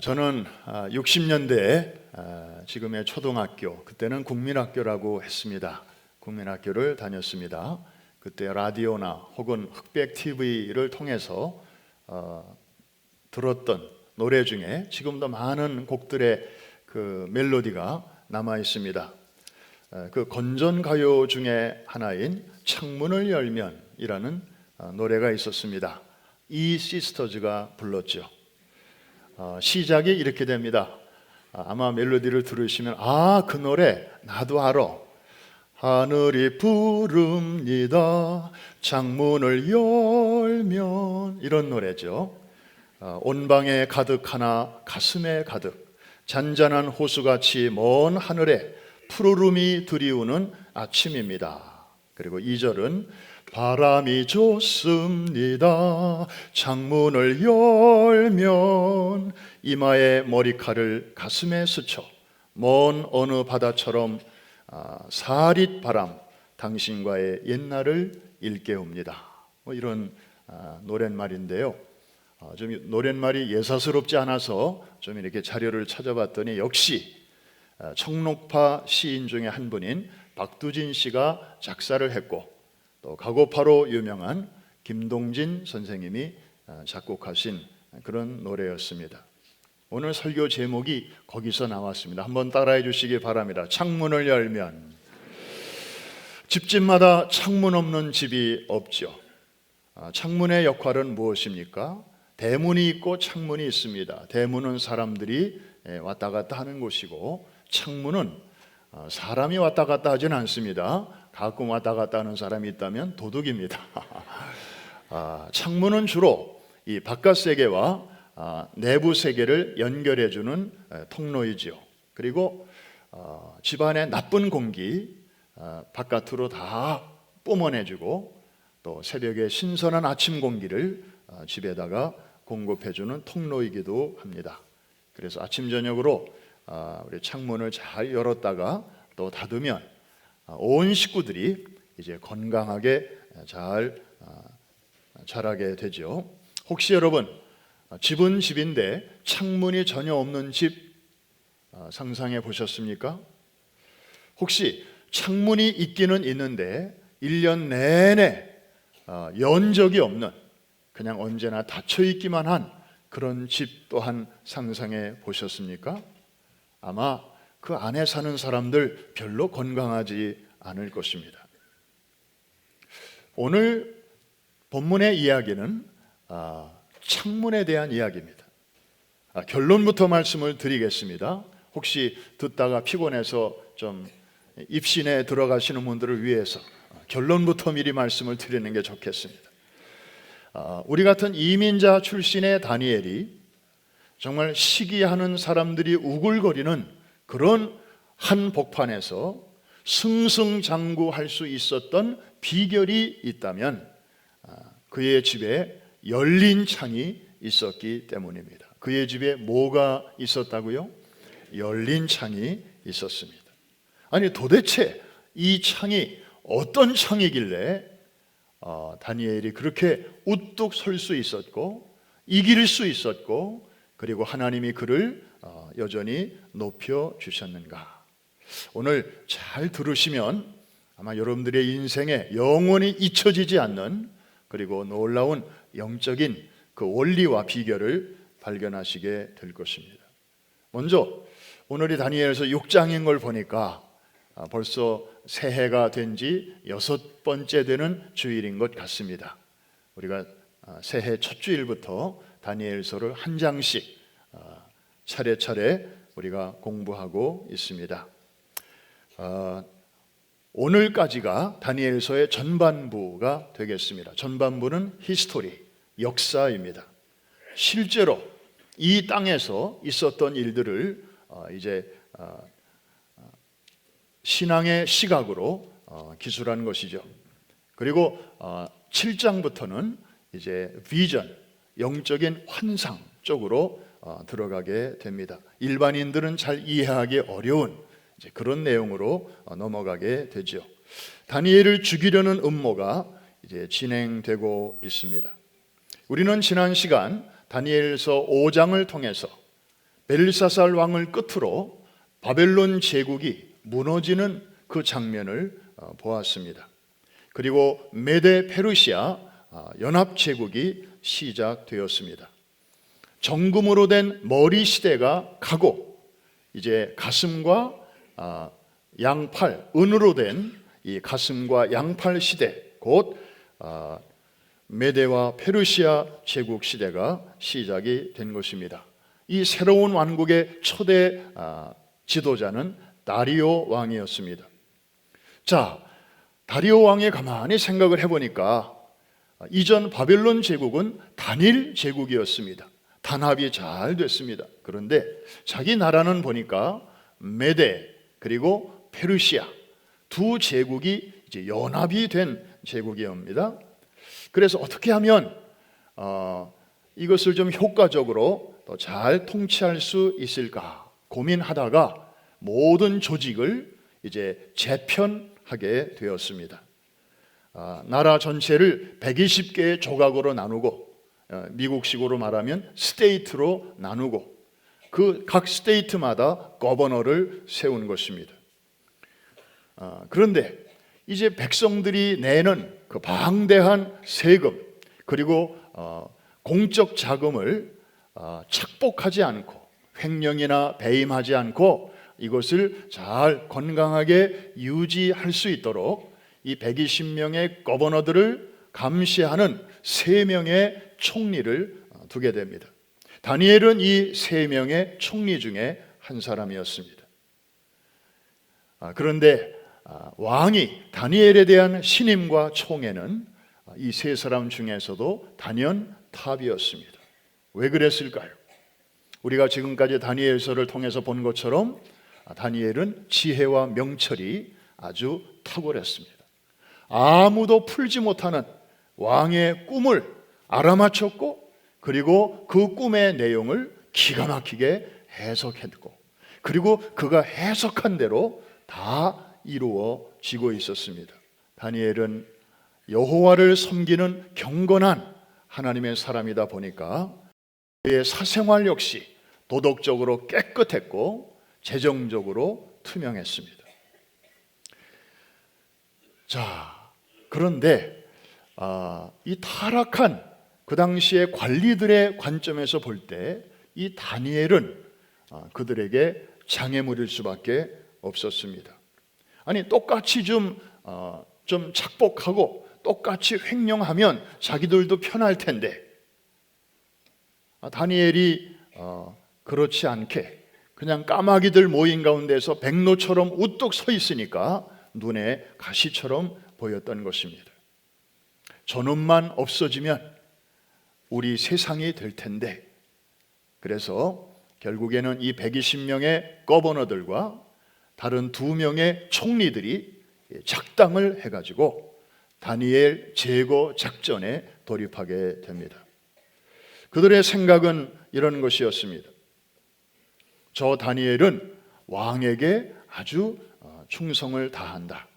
저는 60년대에 지금의 초등학교, 그때는 국민학교라고 했습니다. 국민학교를 다녔습니다. 그때 라디오나 혹은 흑백 TV를 통해서 들었던 노래 중에 지금도 많은 곡들의 그 멜로디가 남아 있습니다. 그 건전가요 중에 하나인 창문을 열면이라는 노래가 있었습니다. 이 시스터즈가 불렀죠. 시작이 이렇게 됩니다. 아마 멜로디를 들으시면 그 노래 나도 알아. 하늘이 부릅니다. 창문을 열면, 이런 노래죠. 온 방에 가득하나 가슴에 가득, 잔잔한 호수같이 먼 하늘에 푸르름이 드리우는 아침입니다. 그리고 2절은 바람이 좋습니다. 창문을 열면 이마에 머리칼을 가슴에 스쳐 먼 어느 바다처럼 사릿 바람 당신과의 옛날을 일깨웁니다. 이런 노랫말인데요. 좀 노랫말이 예사스럽지 않아서 좀 이렇게 자료를 찾아봤더니 역시 청록파 시인 중에 한 분인 박두진 씨가 작사를 했고, 또 가고파로 유명한 김동진 선생님이 작곡하신 그런 노래였습니다. 오늘 설교 제목이 거기서 나왔습니다. 한번 따라해 주시기 바랍니다. 창문을 열면. 집집마다 창문 없는 집이 없죠. 창문의 역할은 무엇입니까? 대문이 있고 창문이 있습니다. 대문은 사람들이 왔다 갔다 하는 곳이고, 창문은 사람이 왔다 갔다 하진 않습니다. 가끔 왔다 갔다 하는 사람이 있다면 도둑입니다. 창문은 주로 이 바깥 세계와 내부 세계를 연결해주는 통로이지요. 그리고 집안의 나쁜 공기 바깥으로 다 뿜어내주고, 또 새벽에 신선한 아침 공기를 집에다가 공급해주는 통로이기도 합니다. 그래서 아침 저녁으로 우리 창문을 잘 열었다가 또 닫으면 온 식구들이 이제 건강하게 잘 자라게 되죠. 혹시 여러분 집은 집인데 창문이 전혀 없는 집 상상해 보셨습니까? 혹시 창문이 있기는 있는데 1년 내내 연 적이 없는, 그냥 언제나 닫혀 있기만 한 그런 집 또한 상상해 보셨습니까? 아마 그 안에 사는 사람들 별로 건강하지 않을 것입니다. 오늘 본문의 이야기는 창문에 대한 이야기입니다. 결론부터 말씀을 드리겠습니다. 혹시 듣다가 피곤해서 좀 입신에 들어가시는 분들을 위해서 결론부터 미리 말씀을 드리는 게 좋겠습니다. 우리 같은 이민자 출신의 다니엘이 정말 시기하는 사람들이 우글거리는 그런 한복판에서 승승장구할 수 있었던 비결이 있다면 그의 집에 열린 창이 있었기 때문입니다. 그의 집에 뭐가 있었다고요? 열린 창이 있었습니다. 아니 도대체 이 창이 어떤 창이길래 다니엘이 그렇게 우뚝 설 수 있었고 이길 수 있었고, 그리고 하나님이 그를 여전히 높여주셨는가? 오늘 잘 들으시면 아마 여러분들의 인생에 영원히 잊혀지지 않는, 그리고 놀라운 영적인 그 원리와 비결을 발견하시게 될 것입니다. 먼저 오늘이 다니엘서 6장인 걸 보니까 벌써 새해가 된 지 6번째 되는 주일인 것 같습니다. 우리가 새해 첫 주일부터 다니엘서를 한 장씩 차례차례 우리가 공부하고 있습니다. 오늘까지가 다니엘서의 전반부가 되겠습니다. 전반부는 히스토리, 역사입니다. 실제로 이 땅에서 있었던 일들을 이제 신앙의 시각으로 기술한 것이죠. 그리고 7장부터는 이제 비전, 영적인 환상 쪽으로 들어가게 됩니다. 일반인들은 잘 이해하기 어려운 이제 그런 내용으로 넘어가게 되죠. 다니엘을 죽이려는 음모가 이제 진행되고 있습니다. 우리는 지난 시간 다니엘서 5장을 통해서 벨사살 왕을 끝으로 바벨론 제국이 무너지는 그 장면을 보았습니다. 그리고 메데 페르시아 연합 제국이 시작되었습니다. 정금으로 된 머리 시대가 가고 이제 가슴과 양팔, 은으로 된 이 가슴과 양팔 시대, 곧 메데와 페르시아 제국 시대가 시작이 된 것입니다. 이 새로운 왕국의 초대 지도자는 다리오 왕이었습니다. 자, 다리오 왕이 가만히 생각을 해보니까 이전 바벨론 제국은 단일 제국이었습니다. 단합이 잘 됐습니다. 그런데 자기 나라는 보니까 메데 그리고 페르시아 두 제국이 이제 연합이 된 제국이옵니다. 그래서 어떻게 하면 이것을 좀 효과적으로 더 잘 통치할 수 있을까 고민하다가 모든 조직을 이제 재편하게 되었습니다. 나라 전체를 120개의 조각으로 나누고 미국식으로 말하면 스테이트로 나누고 그 각 스테이트마다 거버너를 세운 것입니다. 그런데 이제 백성들이 내는 그 방대한 세금 그리고 공적 자금을 착복하지 않고 횡령이나 배임하지 않고 이것을 잘 건강하게 유지할 수 있도록 이 120명의 거버너들을 감시하는 3명의 총리를 두게 됩니다. 다니엘은 이 3명의 총리 중에 한 사람이었습니다. 그런데 왕이 다니엘에 대한 신임과 총애는 이 3사람 중에서도 단연 탑이었습니다. 왜 그랬을까요? 우리가 지금까지 다니엘서를 통해서 본 것처럼 다니엘은 지혜와 명철이 아주 탁월했습니다. 아무도 풀지 못하는 왕의 꿈을 알아맞혔고 그리고 그 꿈의 내용을 기가 막히게 해석했고 그리고 그가 해석한 대로 다 이루어지고 있었습니다. 다니엘은 여호와를 섬기는 경건한 하나님의 사람이다 보니까 그의 사생활 역시 도덕적으로 깨끗했고 재정적으로 투명했습니다. 자, 그런데 이 타락한 그 당시의 관리들의 관점에서 볼 때 이 다니엘은 그들에게 장애물일 수밖에 없었습니다. 아니 똑같이 좀 착복하고 똑같이 횡령하면 자기들도 편할 텐데 다니엘이 그렇지 않게 그냥 까마귀들 모인 가운데서 백로처럼 우뚝 서 있으니까 눈에 가시처럼 보였던 것입니다. 저놈만 없어지면 우리 세상이 될 텐데 그래서 결국에는 이 120명의 거버너들과 다른 2명의 총리들이 작당을 해가지고 다니엘 제거 작전에 돌입하게 됩니다. 그들의 생각은 이런 것이었습니다. 저 다니엘은 왕에게 아주 충성을 다한다.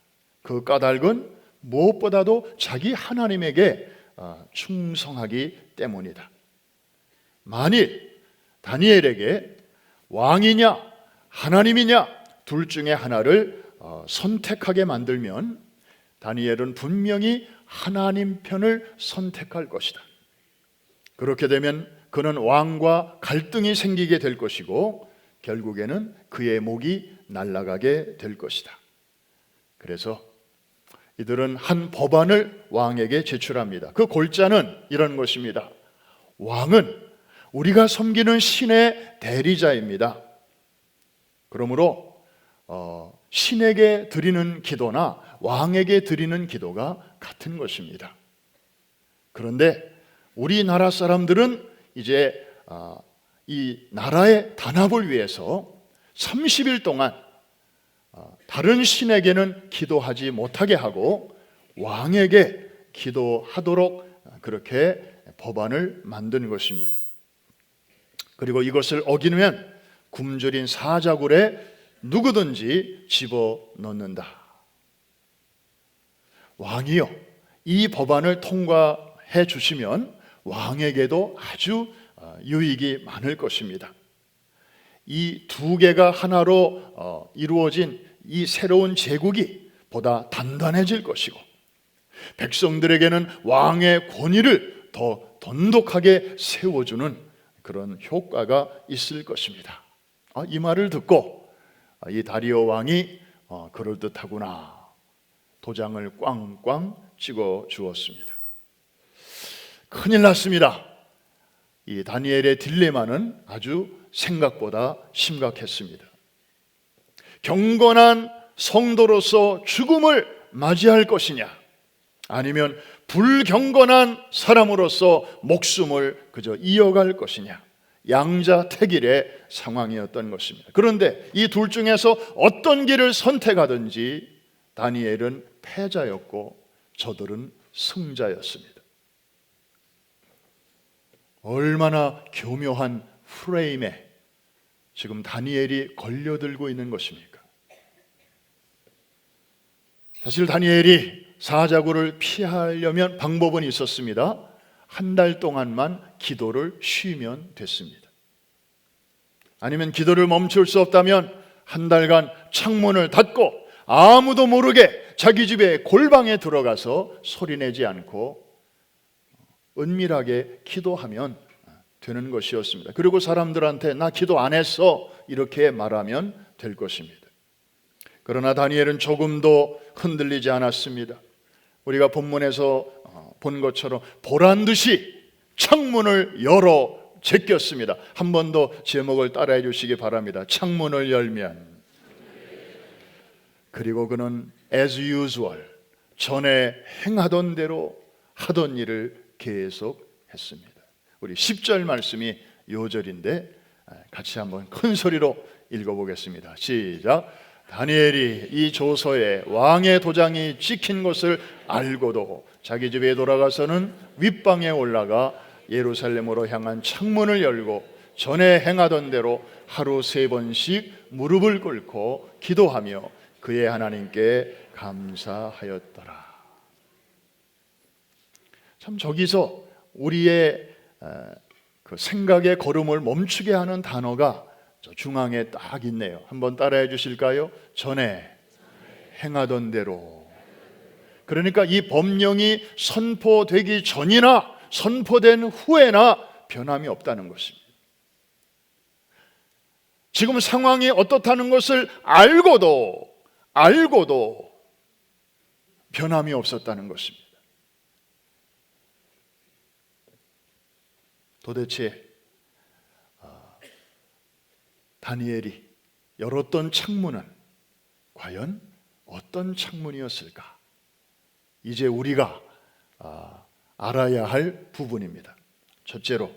그 까닭은 무엇보다도 자기 하나님에게 충성하기 때문이다. 만일 다니엘에게 왕이냐 하나님이냐 둘 중에 하나를 선택하게 만들면 다니엘은 분명히 하나님 편을 선택할 것이다. 그렇게 되면 그는 왕과 갈등이 생기게 될 것이고 결국에는 그의 목이 날아가게 될 것이다. 그래서 이들은 한 법안을 왕에게 제출합니다. 그 골자는 이런 것입니다. 왕은 우리가 섬기는 신의 대리자입니다. 그러므로 신에게 드리는 기도나 왕에게 드리는 기도가 같은 것입니다. 그런데 우리나라 사람들은 이제 이 나라의 단합을 위해서 30일 동안 다른 신에게는 기도하지 못하게 하고 왕에게 기도하도록 그렇게 법안을 만든 것입니다. 그리고 이것을 어기면 굶주린 사자굴에 누구든지 집어넣는다. 왕이요, 이 법안을 통과해 주시면 왕에게도 아주 유익이 많을 것입니다. 이 두 개가 하나로 이루어진 이 새로운 제국이 보다 단단해질 것이고, 백성들에게는 왕의 권위를 더 돈독하게 세워주는 그런 효과가 있을 것입니다. 이 말을 듣고 이 다리오 왕이 그럴듯하구나, 도장을 꽝꽝 찍어 주었습니다. 큰일 났습니다. 이 다니엘의 딜레마는 아주 생각보다 심각했습니다. 경건한 성도로서 죽음을 맞이할 것이냐, 아니면 불경건한 사람으로서 목숨을 그저 이어갈 것이냐, 양자택일의 상황이었던 것입니다. 그런데 이 둘 중에서 어떤 길을 선택하든지 다니엘은 패자였고 저들은 승자였습니다. 얼마나 교묘한 프레임에 지금 다니엘이 걸려들고 있는 것입니까? 사실 다니엘이 사자굴을 피하려면 방법은 있었습니다. 한 달 동안만 기도를 쉬면 됐습니다. 아니면 기도를 멈출 수 없다면 한 달간 창문을 닫고 아무도 모르게 자기 집에 골방에 들어가서 소리내지 않고 은밀하게 기도하면 되는 것이었습니다. 그리고 사람들한테 나 기도 안 했어 이렇게 말하면 될 것입니다. 그러나 다니엘은 조금도 흔들리지 않았습니다. 우리가 본문에서 본 것처럼 보란듯이 창문을 열어 제꼈습니다. 한 번 더 제목을 따라해 주시기 바랍니다. 창문을 열면. 그리고 그는 as usual, 전에 행하던 대로 하던 일을 계속 했습니다. 우리 10절 말씀이 요절인데 같이 한번 큰 소리로 읽어보겠습니다. 시작. 다니엘이 이 조서에 왕의 도장이 찍힌 것을 알고도 자기 집에 돌아가서는 윗방에 올라가 예루살렘으로 향한 창문을 열고 전에 행하던 대로 하루 3번씩 무릎을 꿇고 기도하며 그의 하나님께 감사하였더라. 참 저기서 우리의 그 생각의 걸음을 멈추게 하는 단어가 저 중앙에 딱 있네요. 한번 따라해 주실까요? 전에 행하던 대로. 그러니까 이 법령이 선포되기 전이나 선포된 후에나 변함이 없다는 것입니다. 지금 상황이 어떻다는 것을 알고도 변함이 없었다는 것입니다. 도대체 다니엘이 열었던 창문은 과연 어떤 창문이었을까? 이제 우리가 알아야 할 부분입니다. 첫째로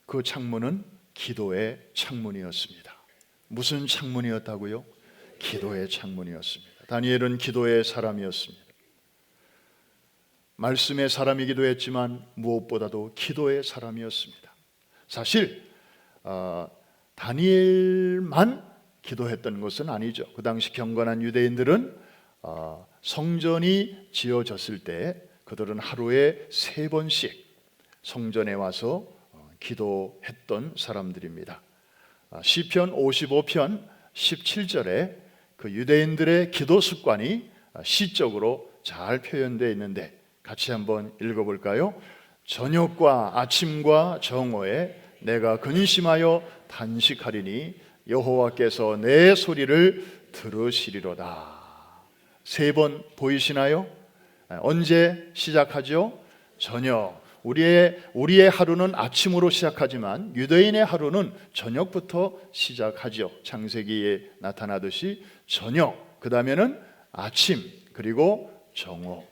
그 창문은 기도의 창문이었습니다. 무슨 창문이었다고요? 기도의 창문이었습니다. 다니엘은 기도의 사람이었습니다. 말씀의 사람이기도 했지만 무엇보다도 기도의 사람이었습니다. 사실 다니엘만 기도했던 것은 아니죠. 그 당시 경건한 유대인들은 성전이 지어졌을 때 그들은 하루에 3번씩 성전에 와서 기도했던 사람들입니다. 시편 55편 17절에 그 유대인들의 기도 습관이 시적으로 잘 표현되어 있는데 같이 한번 읽어볼까요? 저녁과 아침과 정오에 내가 근심하여 단식하리니 여호와께서 내 소리를 들으시리로다. 3번 보이시나요? 언제 시작하죠? 저녁. 우리의 하루는 아침으로 시작하지만 유대인의 하루는 저녁부터 시작하죠. 창세기에 나타나듯이 저녁, 그 다음에는 아침, 그리고 정오.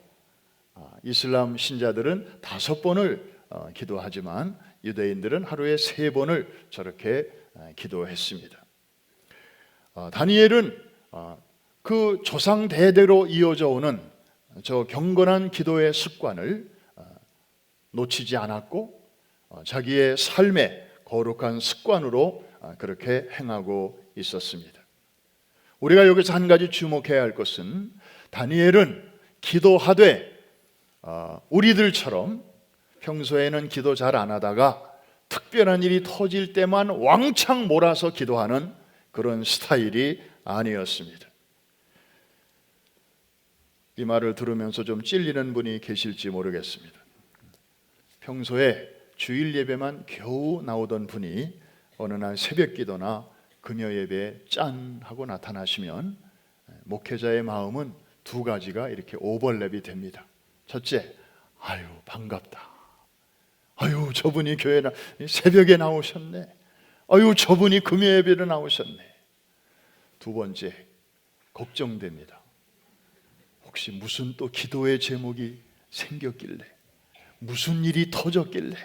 이슬람 신자들은 5번을 기도하지만 유대인들은 하루에 3번을 저렇게 기도했습니다. 다니엘은 그 조상 대대로 이어져 오는 저 경건한 기도의 습관을 놓치지 않았고 자기의 삶의 거룩한 습관으로 그렇게 행하고 있었습니다. 우리가 여기서 한 가지 주목해야 할 것은 다니엘은 기도하되 우리들처럼 평소에는 기도 잘 안 하다가 특별한 일이 터질 때만 왕창 몰아서 기도하는 그런 스타일이 아니었습니다. 이 말을 들으면서 좀 찔리는 분이 계실지 모르겠습니다. 평소에 주일 예배만 겨우 나오던 분이 어느 날 새벽 기도나 금요 예배에 짠 하고 나타나시면 목회자의 마음은 두 가지가 이렇게 오버랩이 됩니다. 첫째, 아유 반갑다. 아유 저분이 새벽에 나오셨네. 아유 저분이 금요 예배로 나오셨네. 두 번째, 걱정됩니다. 혹시 무슨 또 기도의 제목이 생겼길래, 무슨 일이 터졌길래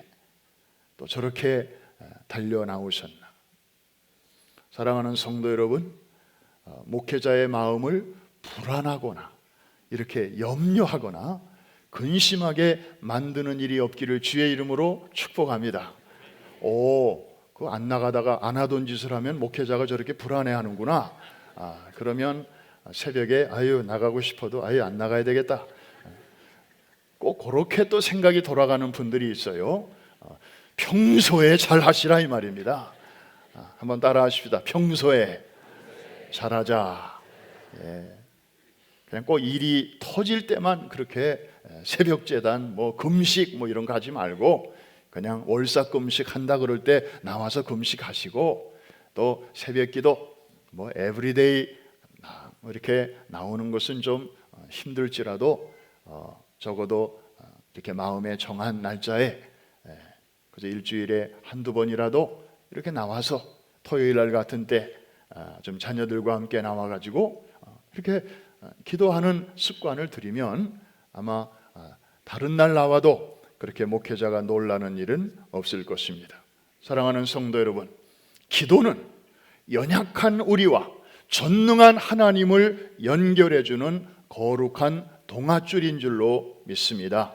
또 저렇게 달려 나오셨나. 사랑하는 성도 여러분, 목회자의 마음을 불안하거나 이렇게 염려하거나 근심하게 만드는 일이 없기를 주의 이름으로 축복합니다. 그거 안 나가다가 안 하던 짓을 하면 목회자가 저렇게 불안해하는구나. 그러면 새벽에 아유 나가고 싶어도 아유 안 나가야 되겠다. 꼭 그렇게 또 생각이 돌아가는 분들이 있어요. 평소에 잘 하시라 이 말입니다. 한번 따라 하십시다. 평소에 잘하자. 그냥 꼭 일이 터질 때만 그렇게 새벽 재단 뭐 금식 뭐 이런 거 하지 말고 그냥 월사 금식 한다 그럴 때 나와서 금식하시고, 또 새벽 기도 뭐 에브리데이 이렇게 나오는 것은 좀 힘들지라도 적어도 이렇게 마음에 정한 날짜에 그저 일주일에 한두 번이라도 이렇게 나와서 토요일 날 같은 때 좀 자녀들과 함께 나와가지고 이렇게 기도하는 습관을 들이면 아마 다른 날 나와도 그렇게 목회자가 놀라는 일은 없을 것입니다. 사랑하는 성도 여러분, 기도는 연약한 우리와 전능한 하나님을 연결해주는 거룩한 동아줄인 줄로 믿습니다.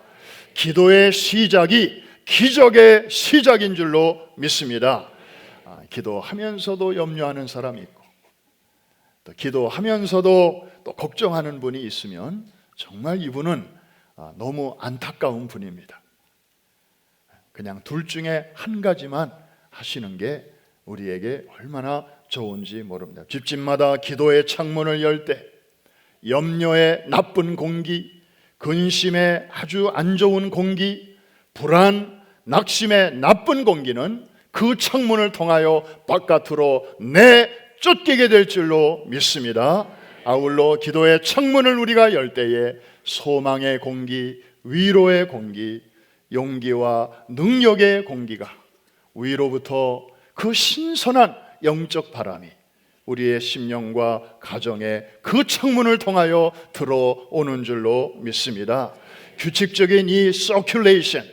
기도의 시작이 기적의 시작인 줄로 믿습니다. 기도하면서도 염려하는 사람이 있고, 또 기도하면서도 또 걱정하는 분이 있으면 정말 이분은 너무 안타까운 분입니다. 그냥 둘 중에 한 가지만 하시는 게 우리에게 얼마나 좋은지 모릅니다. 집집마다 기도의 창문을 열 때 염려의 나쁜 공기, 근심의 아주 안 좋은 공기, 불안, 낙심의 나쁜 공기는 그 창문을 통하여 바깥으로 내쫓기게 될 줄로 믿습니다. 아울러 기도의 창문을 우리가 열 때에 소망의 공기, 위로의 공기, 용기와 능력의 공기가 위로부터 그 신선한 영적 바람이 우리의 심령과 가정에 그 창문을 통하여 들어오는 줄로 믿습니다. 규칙적인 이 서큘레이션,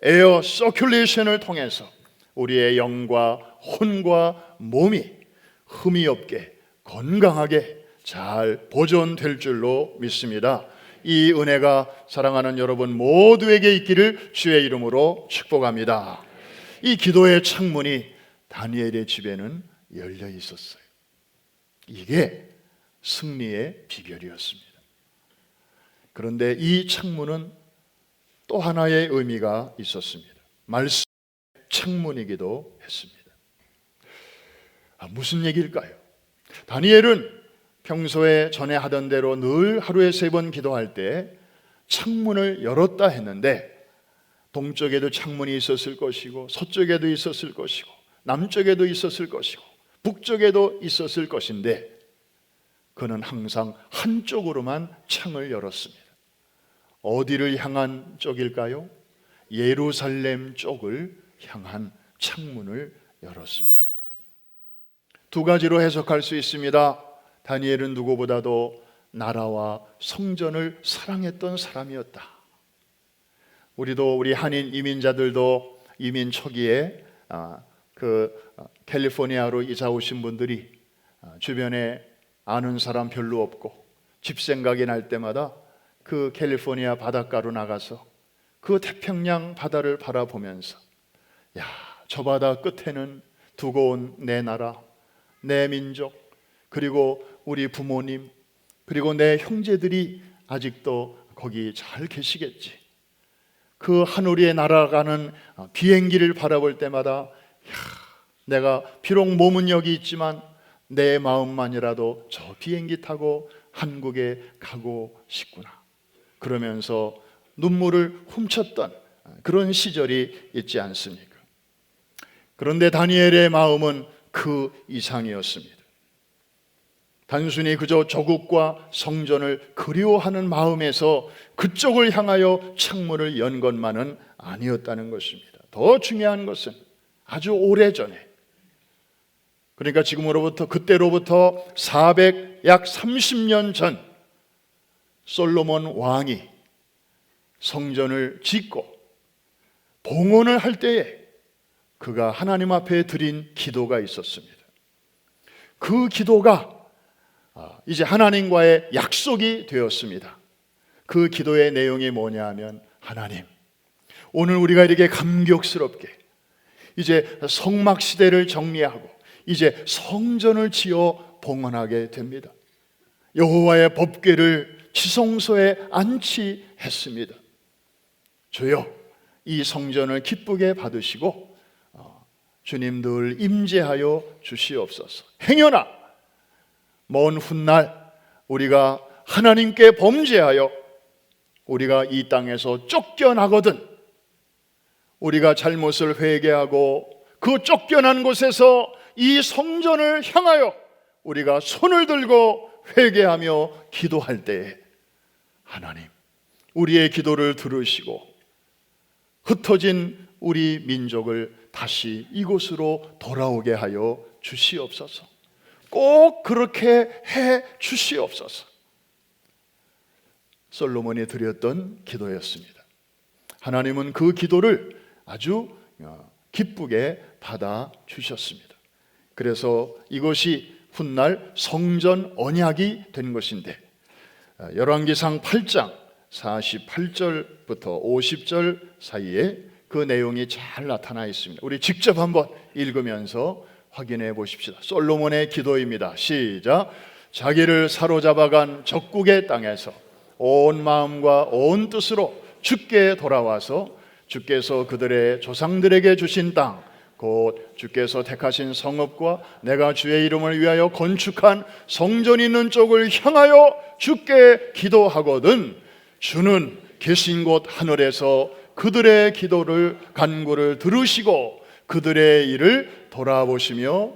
에어 서큘레이션을 통해서 우리의 영과 혼과 몸이 흠이 없게 건강하게 잘 보존될 줄로 믿습니다. 이 은혜가 사랑하는 여러분 모두에게 있기를 주의 이름으로 축복합니다. 이 기도의 창문이 다니엘의 집에는 열려 있었어요. 이게 승리의 비결이었습니다. 그런데 이 창문은 또 하나의 의미가 있었습니다. 말씀의 창문이기도 했습니다. 무슨 얘기일까요? 다니엘은 평소에 전에 하던 대로 늘 하루에 3번 기도할 때 창문을 열었다 했는데, 동쪽에도 창문이 있었을 것이고 서쪽에도 있었을 것이고 남쪽에도 있었을 것이고 북쪽에도 있었을 것인데, 그는 항상 한쪽으로만 창을 열었습니다. 어디를 향한 쪽일까요? 예루살렘 쪽을 향한 창문을 열었습니다. 두 가지로 해석할 수 있습니다. 다니엘은 누구보다도 나라와 성전을 사랑했던 사람이었다. 우리 한인 이민자들도 이민 초기에 캘리포니아로 이사 오신 분들이 주변에 아는 사람 별로 없고 집 생각이 날 때마다 그 캘리포니아 바닷가로 나가서 그 태평양 바다를 바라보면서, 야, 저 바다 끝에는 두고 온 내 나라, 내 민족, 그리고 우리 부모님, 그리고 내 형제들이 아직도 거기 잘 계시겠지. 그 하늘 위에 날아가는 비행기를 바라볼 때마다 내가 비록 몸은 여기 있지만 내 마음만이라도 저 비행기 타고 한국에 가고 싶구나, 그러면서 눈물을 훔쳤던 그런 시절이 있지 않습니까? 그런데 다니엘의 마음은 그 이상이었습니다. 단순히 그저 조국과 성전을 그리워하는 마음에서 그쪽을 향하여 창문을 연 것만은 아니었다는 것입니다. 더 중요한 것은 아주 오래전에, 그러니까 지금으로부터, 그때로부터 약 30년 전 솔로몬 왕이 성전을 짓고 봉헌을 할 때에 그가 하나님 앞에 드린 기도가 있었습니다. 그 기도가 이제 하나님과의 약속이 되었습니다. 그 기도의 내용이 뭐냐 하면, 하나님, 오늘 우리가 이렇게 감격스럽게 이제 성막 시대를 정리하고 이제 성전을 지어 봉헌하게 됩니다. 여호와의 법궤를 지성소에 안치했습니다. 주여, 이 성전을 기쁘게 받으시고 주님 늘 임재하여 주시옵소서. 행여나 먼 훗날 우리가 하나님께 범죄하여 우리가 이 땅에서 쫓겨나거든 우리가 잘못을 회개하고 그 쫓겨난 곳에서 이 성전을 향하여 우리가 손을 들고 회개하며 기도할 때에 하나님, 우리의 기도를 들으시고 흩어진 우리 민족을 다시 이곳으로 돌아오게 하여 주시옵소서. 꼭 그렇게 해 주시옵소서. 솔로몬이 드렸던 기도였습니다. 하나님은 그 기도를 아주 기쁘게 받아 주셨습니다. 그래서 이것이 훗날 성전 언약이 된 것인데, 열왕기상 8장 48절부터 50절 사이에 그 내용이 잘 나타나 있습니다. 우리 직접 한번 읽으면서 확인해 보십시다. 솔로몬의 기도입니다. 시작. 자기를 사로잡아간 적국의 땅에서 온 마음과 온 뜻으로 주께 돌아와서 주께서 그들의 조상들에게 주신 땅, 곧 주께서 택하신 성읍과 내가 주의 이름을 위하여 건축한 성전이 있는 쪽을 향하여 주께 기도하거든 주는 계신 곳 하늘에서 그들의 기도를 간구를 들으시고 그들의 일을 돌아보시며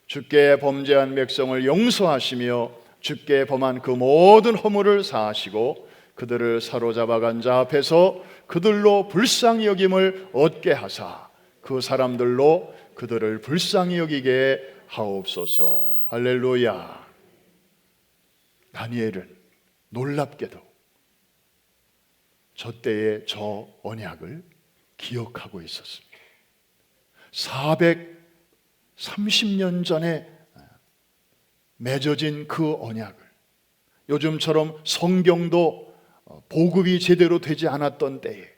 주께 범죄한 백성을 용서하시며 주께 범한 그 모든 허물을 사하시고 그들을 사로잡아간 자 앞에서 그들로 불쌍히 여김을 얻게 하사 그 사람들로 그들을 불쌍히 여기게 하옵소서. 할렐루야. 다니엘은 놀랍게도 저 때의 저 언약을 기억하고 있었습니다. 430년 전에 맺어진 그 언약을, 요즘처럼 성경도 보급이 제대로 되지 않았던 때에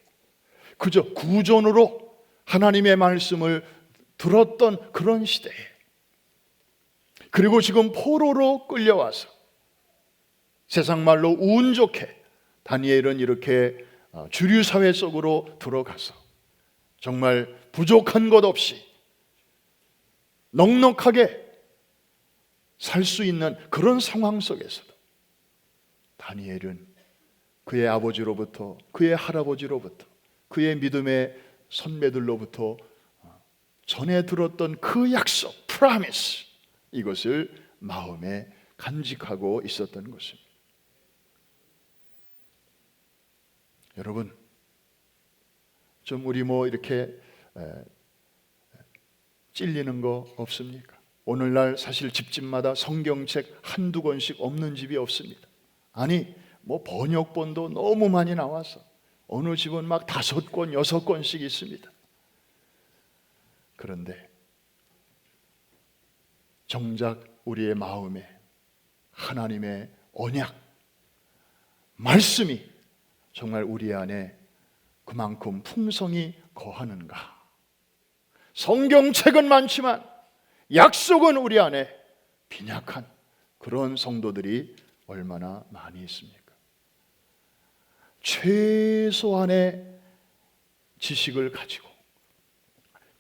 그저 구전으로 하나님의 말씀을 들었던 그런 시대에, 그리고 지금 포로로 끌려와서 세상 말로 운 좋게 다니엘은 이렇게 주류 사회 속으로 들어가서 정말 부족한 것 없이 넉넉하게 살 수 있는 그런 상황 속에서도 다니엘은 그의 아버지로부터, 그의 할아버지로부터, 그의 믿음의 선배들로부터 전해 들었던 그 약속, 프라미스, 이것을 마음에 간직하고 있었던 것입니다. 여러분, 좀 우리 이렇게 찔리는 거 없습니까? 오늘날 사실 집집마다 성경책 한두 권씩 없는 집이 없습니다. 아니, 번역본도 너무 많이 나와서 어느 집은 막 5권, 6권씩 있습니다. 그런데 정작 우리의 마음에 하나님의 언약, 말씀이 정말 우리 안에 그만큼 풍성히 거하는가? 성경책은 많지만 약속은 우리 안에 빈약한 그런 성도들이 얼마나 많이 있습니까? 최소한의 지식을 가지고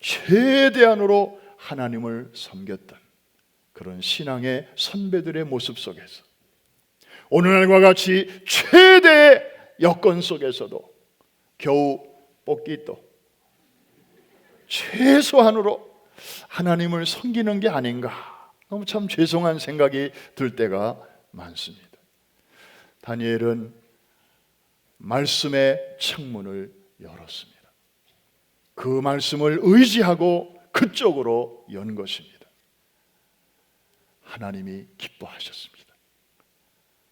최대한으로 하나님을 섬겼던 그런 신앙의 선배들의 모습 속에서 오늘날과 같이 최대의 여건 속에서도 겨우 뽑기도 최소한으로 하나님을 섬기는 게 아닌가, 너무 참 죄송한 생각이 들 때가 많습니다. 다니엘은 말씀의 창문을 열었습니다. 그 말씀을 의지하고 그쪽으로 연 것입니다. 하나님이 기뻐하셨습니다.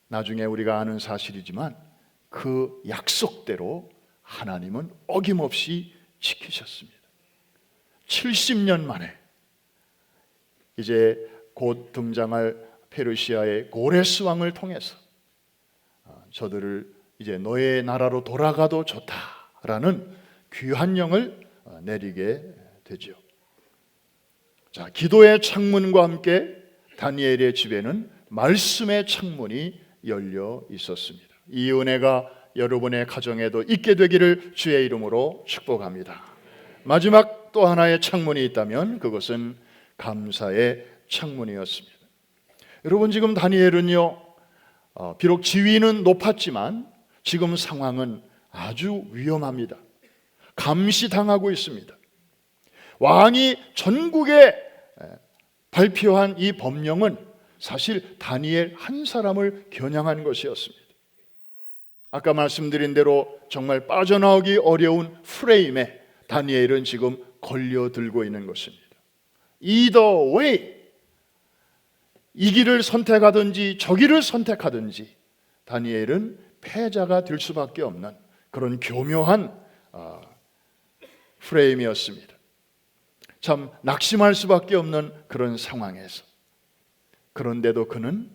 나중에 우리가 아는 사실이지만 그 약속대로 하나님은 어김없이 지키셨습니다. 70년 만에 이제 곧 등장할 페르시아의 고레스 왕을 통해서 저들을 이제 너의 나라로 돌아가도 좋다라는 귀한 영을 내리게 되죠. 자, 기도의 창문과 함께 다니엘의 집에는 말씀의 창문이 열려 있었습니다. 이 은혜가 여러분의 가정에도 있게 되기를 주의 이름으로 축복합니다. 마지막 또 하나의 창문이 있다면 그것은 감사의 창문이었습니다. 여러분, 지금 다니엘은요, 비록 지위는 높았지만 지금 상황은 아주 위험합니다. 감시당하고 있습니다. 왕이 전국에 발표한 이 법령은 사실 다니엘 한 사람을 겨냥한 것이었습니다. 아까 말씀드린 대로 정말 빠져나오기 어려운 프레임에 다니엘은 지금 걸려들고 있는 것입니다. Either way, 이 길을 선택하든지 저 길을 선택하든지 다니엘은 패자가 될 수밖에 없는 그런 교묘한 프레임이었습니다. 참 낙심할 수밖에 없는 그런 상황에서, 그런데도 그는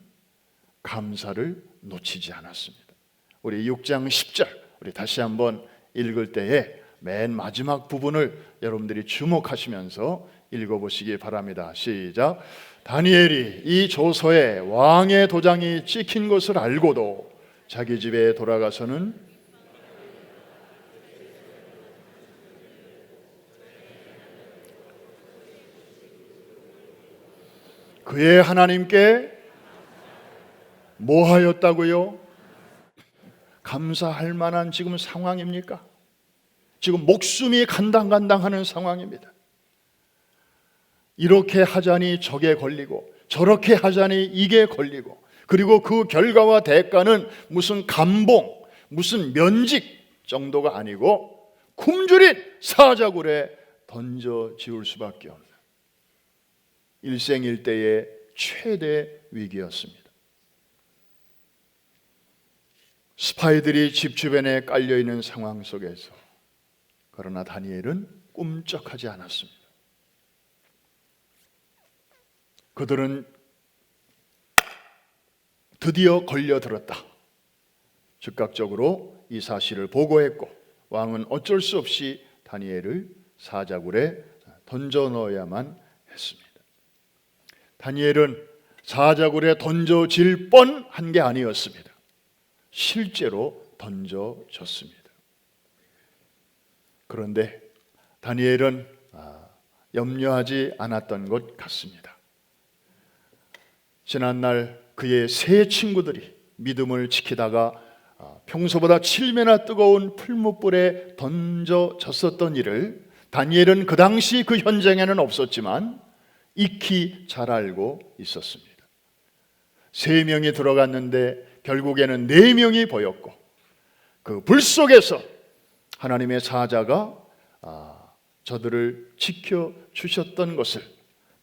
감사를 놓치지 않았습니다. 우리 6장 10절 우리 다시 한번 읽을 때에 맨 마지막 부분을 여러분들이 주목하시면서 읽어보시기 바랍니다. 시작. 다니엘이 이 조서에 왕의 도장이 찍힌 것을 알고도 자기 집에 돌아가서는 그의 하나님께 뭐 하였다고요? 감사할 만한 지금 상황입니까? 지금 목숨이 간당간당하는 상황입니다. 이렇게 하자니 저게 걸리고 저렇게 하자니 이게 걸리고, 그리고 그 결과와 대가는 무슨 감봉, 무슨 면직 정도가 아니고 굶주린 사자굴에 던져 지울 수밖에 없는 일생일대의 최대 위기였습니다. 스파이들이 집 주변에 깔려있는 상황 속에서 그러나 다니엘은 꿈쩍하지 않았습니다. 그들은 드디어 걸려들었다. 즉각적으로 이 사실을 보고했고 왕은 어쩔 수 없이 다니엘을 사자굴에 던져 넣어야만 했습니다. 다니엘은 사자굴에 던져질 뻔한 게 아니었습니다. 실제로 던져졌습니다. 그런데 다니엘은 염려하지 않았던 것 같습니다. 지난날 그의 세 친구들이 믿음을 지키다가 평소보다 7배나 뜨거운 풀무불에 던져졌었던 일을 다니엘은 그 당시 그 현장에는 없었지만 익히 잘 알고 있었습니다. 3명이 들어갔는데 결국에는 4명이 보였고 그 불 속에서 하나님의 사자가 저들을 지켜주셨던 것을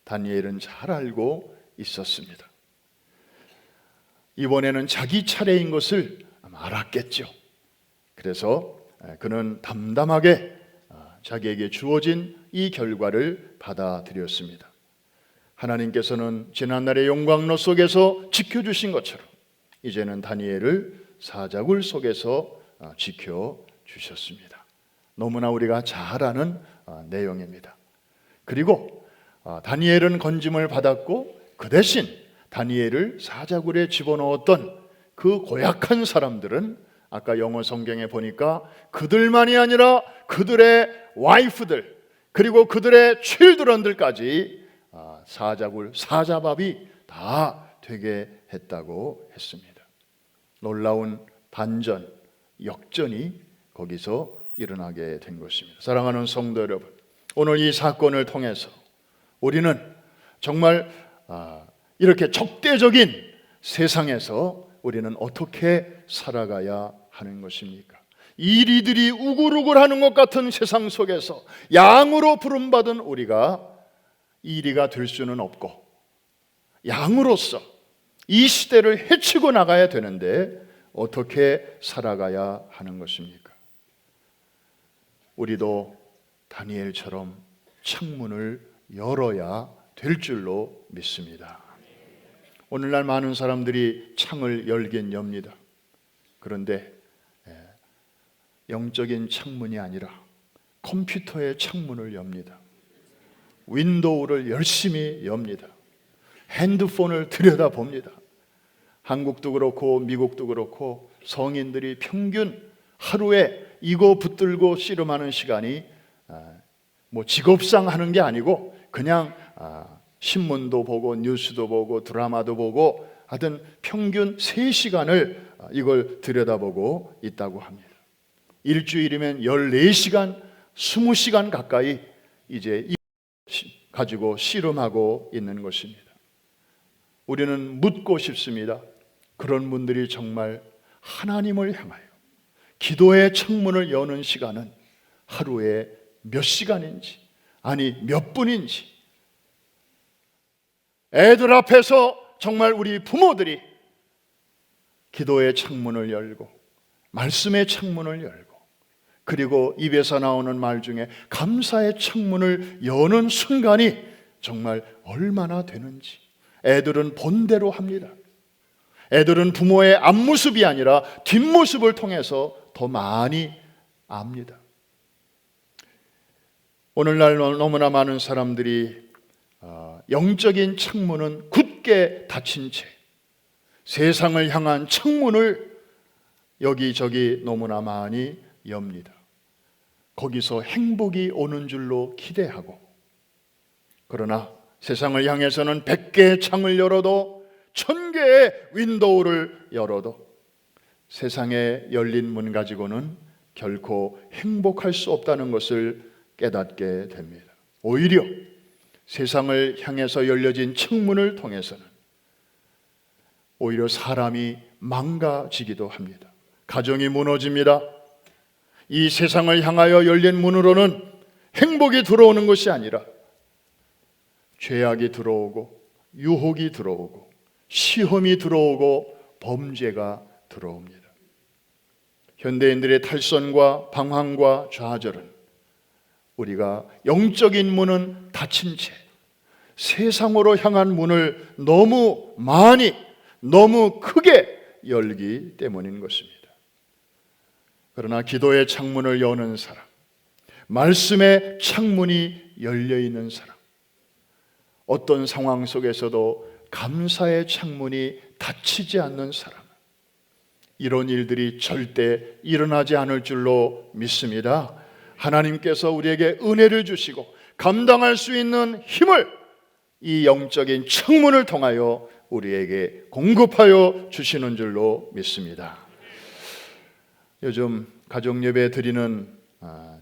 다니엘은 잘 알고 있었습니다. 이번에는 자기 차례인 것을 아마 알았겠죠. 그래서 그는 담담하게 자기에게 주어진 이 결과를 받아들였습니다. 하나님께서는 지난날의 용광로 속에서 지켜주신 것처럼 이제는 다니엘을 사자굴 속에서 지켜주셨습니다. 너무나 우리가 잘 아는 내용입니다. 그리고 다니엘은 건짐을 받았고 그 대신 다니엘을 사자굴에 집어넣었던 그 고약한 사람들은 아까 영어 성경에 보니까 그들만이 아니라 그들의 와이프들 그리고 그들의 칠드런들까지 사자굴, 사자밥이 다 되게 했다고 했습니다. 놀라운 반전, 역전이 거기서 일어나게 된 것입니다. 사랑하는 성도 여러분, 오늘 이 사건을 통해서 우리는 정말 이렇게 적대적인 세상에서 우리는 어떻게 살아가야 하는 것입니까? 이리들이 우글우글하는 것 같은 세상 속에서 양으로 부름받은 우리가 이리가 될 수는 없고, 양으로서 이 시대를 헤치고 나가야 되는데 어떻게 살아가야 하는 것입니까? 우리도 다니엘처럼 창문을 열어야 될 줄로 믿습니다. 오늘날 많은 사람들이 창을 열긴 엽니다. 그런데 영적인 창문이 아니라 컴퓨터의 창문을 엽니다. 윈도우를 열심히 엽니다. 핸드폰을 들여다봅니다. 한국도 그렇고 미국도 그렇고 성인들이 평균 하루에 이거 붙들고 씨름하는 시간이 뭐 직업상 하는 게 아니고 그냥 신문도 보고 뉴스도 보고 드라마도 보고 하여튼 평균 3시간을 이걸 들여다보고 있다고 합니다. 일주일이면 14시간, 20시간 가까이 이제 가지고 씨름하고 있는 것입니다. 우리는 묻고 싶습니다. 그런 분들이 정말 하나님을 향하여 기도의 창문을 여는 시간은 하루에 몇 시간인지, 아니 몇 분인지, 애들 앞에서 정말 우리 부모들이 기도의 창문을 열고 말씀의 창문을 열고 그리고 입에서 나오는 말 중에 감사의 창문을 여는 순간이 정말 얼마나 되는지 애들은 본대로 합니다. 애들은 부모의 앞모습이 아니라 뒷모습을 통해서 더 많이 압니다. 오늘날 너무나 많은 사람들이 영적인 창문은 굳게 닫힌 채 세상을 향한 창문을 여기저기 너무나 많이 엽니다. 거기서 행복이 오는 줄로 기대하고, 그러나 세상을 향해서는 100개의 창을 열어도 1000개의 윈도우를 열어도 세상에 열린 문 가지고는 결코 행복할 수 없다는 것을 깨닫게 됩니다. 오히려 세상을 향해서 열려진 창문을 통해서는 오히려 사람이 망가지기도 합니다. 가정이 무너집니다. 이 세상을 향하여 열린 문으로는 행복이 들어오는 것이 아니라 죄악이 들어오고 유혹이 들어오고 시험이 들어오고 범죄가 들어옵니다. 현대인들의 탈선과 방황과 좌절은 우리가 영적인 문은 닫힌 채 세상으로 향한 문을 너무 많이, 너무 크게 열기 때문인 것입니다. 그러나 기도의 창문을 여는 사람, 말씀의 창문이 열려 있는 사람, 어떤 상황 속에서도 감사의 창문이 닫히지 않는 사람, 이런 일들이 절대 일어나지 않을 줄로 믿습니다. 하나님께서 우리에게 은혜를 주시고 감당할 수 있는 힘을 이 영적인 창문을 통하여 우리에게 공급하여 주시는 줄로 믿습니다. 요즘 가족 예배 드리는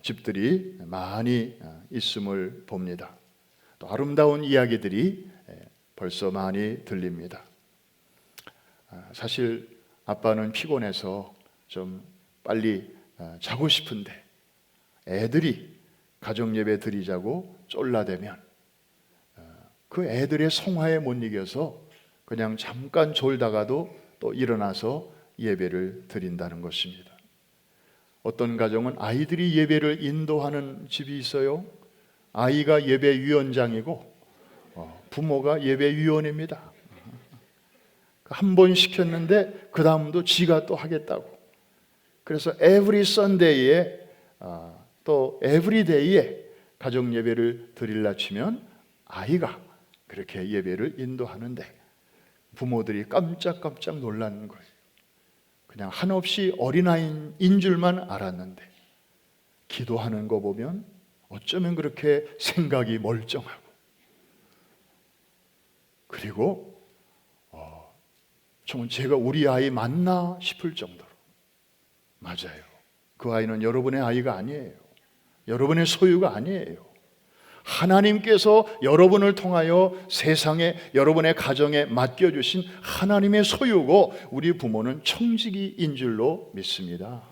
집들이 많이 있음을 봅니다. 또 아름다운 이야기들이 벌써 많이 들립니다. 사실 아빠는 피곤해서 좀 빨리 자고 싶은데 애들이 가족 예배 드리자고 쫄라대면 그 애들의 성화에 못 이겨서 그냥 잠깐 졸다가도 또 일어나서 예배를 드린다는 것입니다. 어떤 가정은 아이들이 예배를 인도하는 집이 있어요. 아이가 예배위원장이고 부모가 예배위원입니다. 한 번 시켰는데 그 다음도 지가 또 하겠다고. 그래서 every Sunday에 또 every day에 가정 예배를 드리려 치면 아이가 그렇게 예배를 인도하는데 부모들이 깜짝깜짝 놀라는 거예요. 그냥 한없이 어린아이인 줄만 알았는데 기도하는 거 보면 어쩌면 그렇게 생각이 멀쩡하고, 그리고 정말 제가 우리 아이 맞나 싶을 정도로, 맞아요, 그 아이는 여러분의 아이가 아니에요. 여러분의 소유가 아니에요. 하나님께서 여러분을 통하여 세상에, 여러분의 가정에 맡겨주신 하나님의 소유고, 우리 부모는 청지기인 줄로 믿습니다.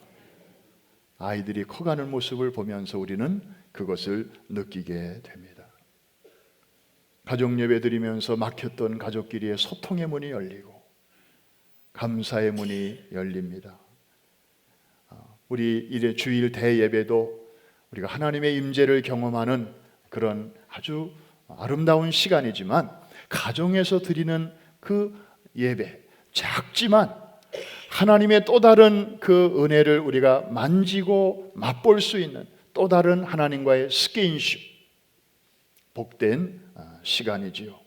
아이들이 커가는 모습을 보면서 우리는 그것을 느끼게 됩니다. 가족 예배 드리면서 막혔던 가족끼리의 소통의 문이 열리고 감사의 문이 열립니다. 우리 이제 주일 대예배도 우리가 하나님의 임재를 경험하는 그런 아주 아름다운 시간이지만, 가정에서 드리는 그 예배, 작지만 하나님의 또 다른 그 은혜를 우리가 만지고 맛볼 수 있는 또 다른 하나님과의 스킨십, 복된 시간이지요.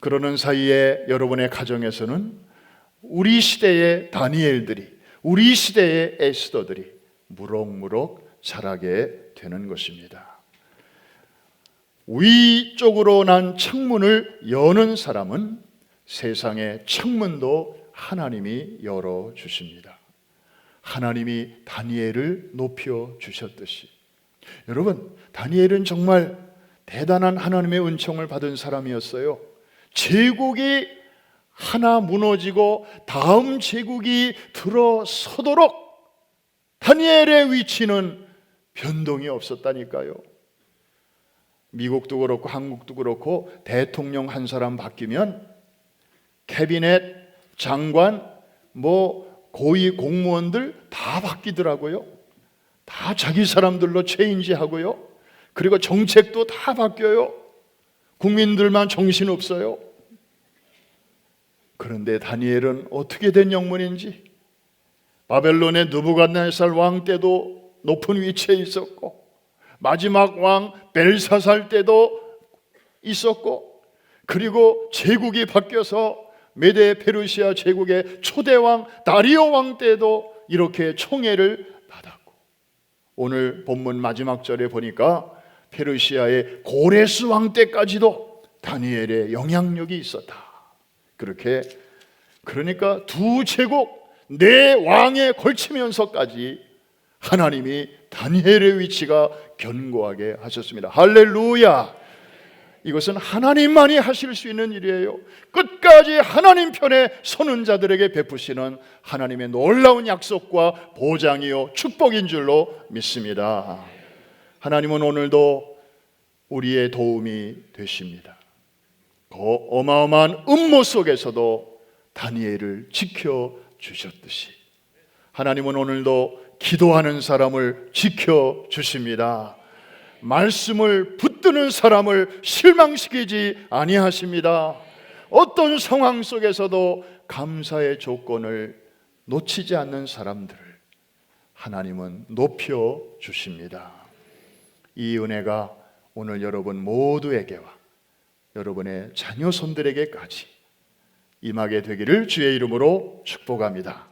그러는 사이에 여러분의 가정에서는 우리 시대의 다니엘들이, 우리 시대의 에스더들이 무럭무럭 자라게 되는 것입니다. 위쪽으로 난 창문을 여는 사람은 세상의 창문도 하나님이 열어주십니다. 하나님이 다니엘을 높여주셨듯이, 여러분, 다니엘은 정말 대단한 하나님의 은총을 받은 사람이었어요. 제국이 하나 무너지고 다음 제국이 들어서도록 다니엘의 위치는 변동이 없었다니까요. 미국도 그렇고 한국도 그렇고 대통령 한 사람 바뀌면 캐비넷, 장관, 고위 공무원들 다 바뀌더라고요. 다 자기 사람들로 체인지하고요. 그리고 정책도 다 바뀌어요. 국민들만 정신없어요. 그런데 다니엘은 어떻게 된 영문인지, 바벨론의 느부갓네살 왕 때도 높은 위치에 있었고, 마지막 왕 벨사살 때도 있었고, 그리고 제국이 바뀌어서 메데 페르시아 제국의 초대왕 다리오 왕 때도 이렇게 총애를 받았고, 오늘 본문 마지막 절에 보니까 페르시아의 고레스 왕 때까지도 다니엘의 영향력이 있었다. 그러니까 두 제국 네 왕에 걸치면서까지 하나님이 다니엘의 위치가 견고하게 하셨습니다. 할렐루야! 이것은 하나님만이 하실 수 있는 일이에요. 끝까지 하나님 편에 서는 자들에게 베푸시는 하나님의 놀라운 약속과 보장이요 축복인 줄로 믿습니다. 하나님은 오늘도 우리의 도움이 되십니다. 그 어마어마한 음모 속에서도 다니엘을 지켜주셨듯이 하나님은 오늘도 기도하는 사람을 지켜주십니다. 말씀을 붙드는 사람을 실망시키지 아니하십니다. 어떤 상황 속에서도 감사의 조건을 놓치지 않는 사람들을 하나님은 높여주십니다. 이 은혜가 오늘 여러분 모두에게와 여러분의 자녀 손들에게까지 임하게 되기를 주의 이름으로 축복합니다.